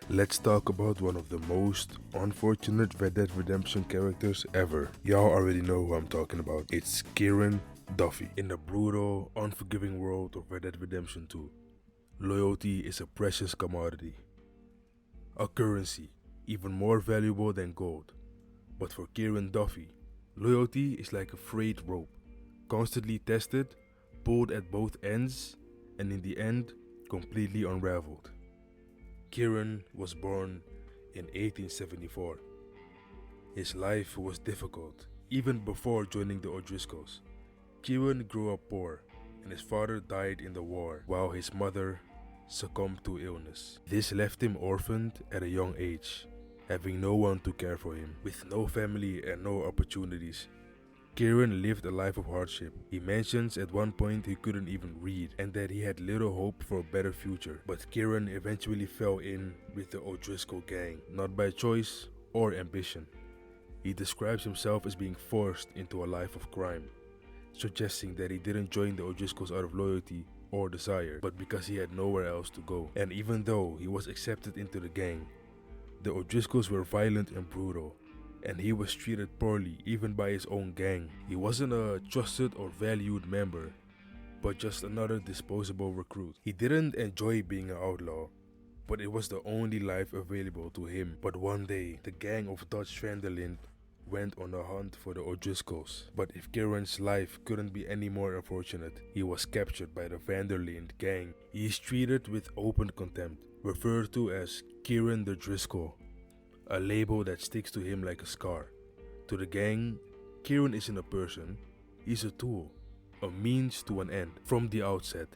Let's talk about one of the most unfortunate Red Dead Redemption characters ever. Y'all already know who I'm talking about. It's Kieran Duffy. In the brutal, unforgiving world of Red Dead Redemption 2, loyalty is a precious commodity. A currency, even more valuable than gold. But for Kieran Duffy, loyalty is like a frayed rope, constantly tested, pulled at both ends, and in the end, completely unraveled. Kieran was born in 1874. His life was difficult, even before joining the O'Driscolls. Kieran grew up poor, and his father died in the war, while his mother succumbed to illness. This left him orphaned at a young age, having no one to care for him. With no family and no opportunities, Kieran lived a life of hardship. He mentions at one point he couldn't even read and that he had little hope for a better future. But Kieran eventually fell in with the O'Driscoll gang, not by choice or ambition. He describes himself as being forced into a life of crime, suggesting that he didn't join the O'Driscolls out of loyalty or desire, but because he had nowhere else to go. And even though he was accepted into the gang, the O'Driscolls were violent and brutal, and he was treated poorly even by his own gang. He wasn't a trusted or valued member, but just another disposable recruit. He didn't enjoy being an outlaw, but it was the only life available to him. But one day, the gang of Dutch Linde went on a hunt for the O'Driscolls. But if Kieran's life couldn't be any more unfortunate, he was captured by the Vanderlinde gang. He is treated with open contempt, referred to as Kieran the Driscoll, a label that sticks to him like a scar. To the gang, Kieran isn't a person, he's a tool, a means to an end. From the outset,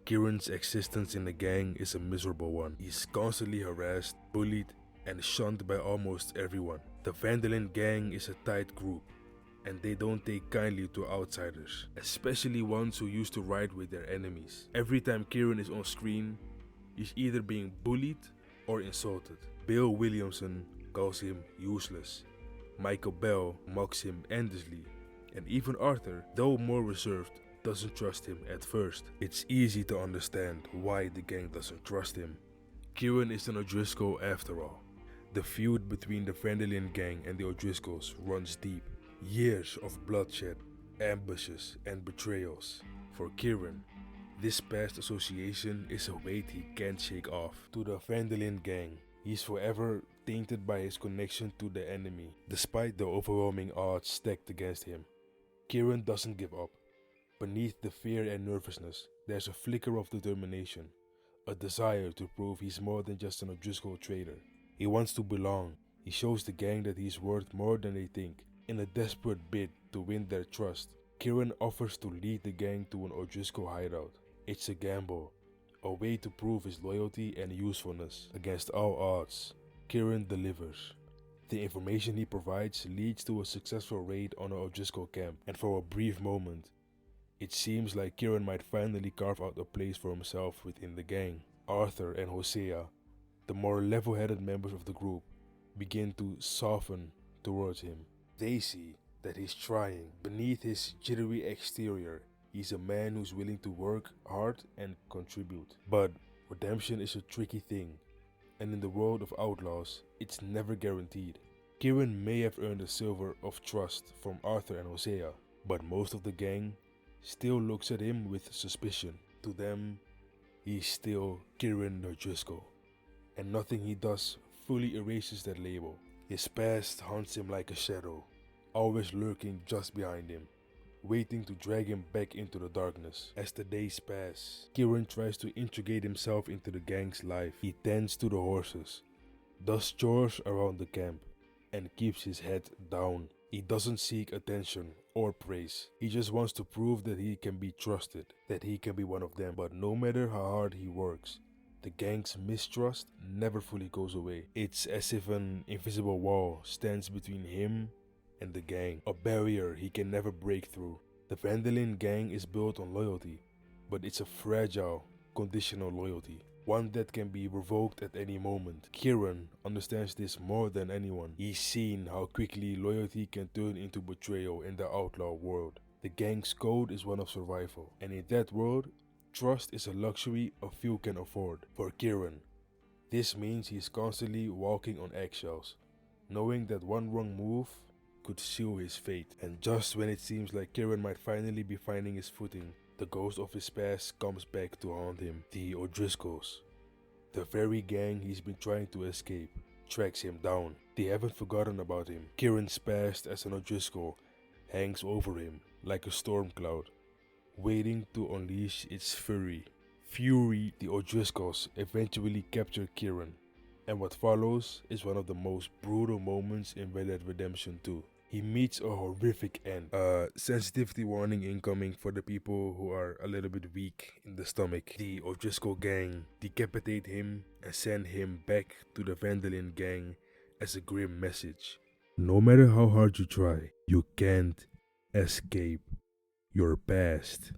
Kieran's existence in the gang is a miserable one. He's constantly harassed, bullied, and shunned by almost everyone. The Vanderlinde gang is a tight group, and they don't take kindly to outsiders, especially ones who used to ride with their enemies. Every time Kieran is on screen, he's either being bullied or insulted. Bill Williamson calls him useless. Michael Bell mocks him endlessly, and even Arthur, though more reserved, doesn't trust him at first. It's easy to understand why the gang doesn't trust him. Kieran is an O'Driscoll after all. The feud between the Vanderlinde gang and the O'Driscolls runs deep. Years of bloodshed, ambushes, and betrayals. For Kieran, this past association is a weight he can't shake off. To the Vanderlinde gang, he's forever tainted by his connection to the enemy. Despite the overwhelming odds stacked against him, Kieran doesn't give up. Beneath the fear and nervousness, there's a flicker of determination, a desire to prove he's more than just an O'Driscoll traitor. He wants to belong. He shows the gang that he's worth more than they think. In a desperate bid to win their trust, Kieran offers to lead the gang to an O'Driscoll hideout. It's a gamble, a way to prove his loyalty and usefulness. Against all odds, Kieran delivers. The information he provides leads to a successful raid on an O'Driscoll camp, and for a brief moment, it seems like Kieran might finally carve out a place for himself within the gang. Arthur and Hosea, the more level-headed members of the group, begin to soften towards him. They see that he's trying. Beneath his jittery exterior, he's a man who's willing to work hard and contribute. But redemption is a tricky thing, and in the world of outlaws, it's never guaranteed. Kieran may have earned the silver of trust from Arthur and Hosea, but most of the gang still looks at him with suspicion. To them, he's still Kieran O'Driscoll, and nothing he does fully erases that label. His past haunts him like a shadow, always lurking just behind him, waiting to drag him back into the darkness. As the days pass, Kieran tries to integrate himself into the gang's life. He tends to the horses, does chores around the camp, and keeps his head down. He doesn't seek attention or praise. He just wants to prove that he can be trusted, that he can be one of them. But no matter how hard he works, the gang's mistrust never fully goes away. It's as if an invisible wall stands between him and the gang, a barrier he can never break through. The Vanderlinde gang is built on loyalty, but it's a fragile, conditional loyalty, one that can be revoked at any moment. Kieran understands this more than anyone. He's seen how quickly loyalty can turn into betrayal in the outlaw world. The gang's code is one of survival, and in that world, trust is a luxury a few can afford. For Kieran, This means he's constantly walking on eggshells, knowing that one wrong move could seal his fate. And just when it seems like Kieran might finally be finding his footing, the ghost of his past comes back to haunt him. The O'Driscolls, the very gang he's been trying to escape, tracks him down. They haven't forgotten about him. Kieran's past as an O'Driscoll hangs over him like a storm cloud, waiting to unleash its fury. The O'Driscolls eventually capture Kieran, and what follows is one of the most brutal moments in Red Dead Redemption 2. He meets a horrific end. Sensitivity warning incoming for the people who are a little bit weak in the stomach. The O'Driscoll gang decapitate him and send him back to the Vandalin gang as a grim message. No matter how hard you try, you can't escape your past.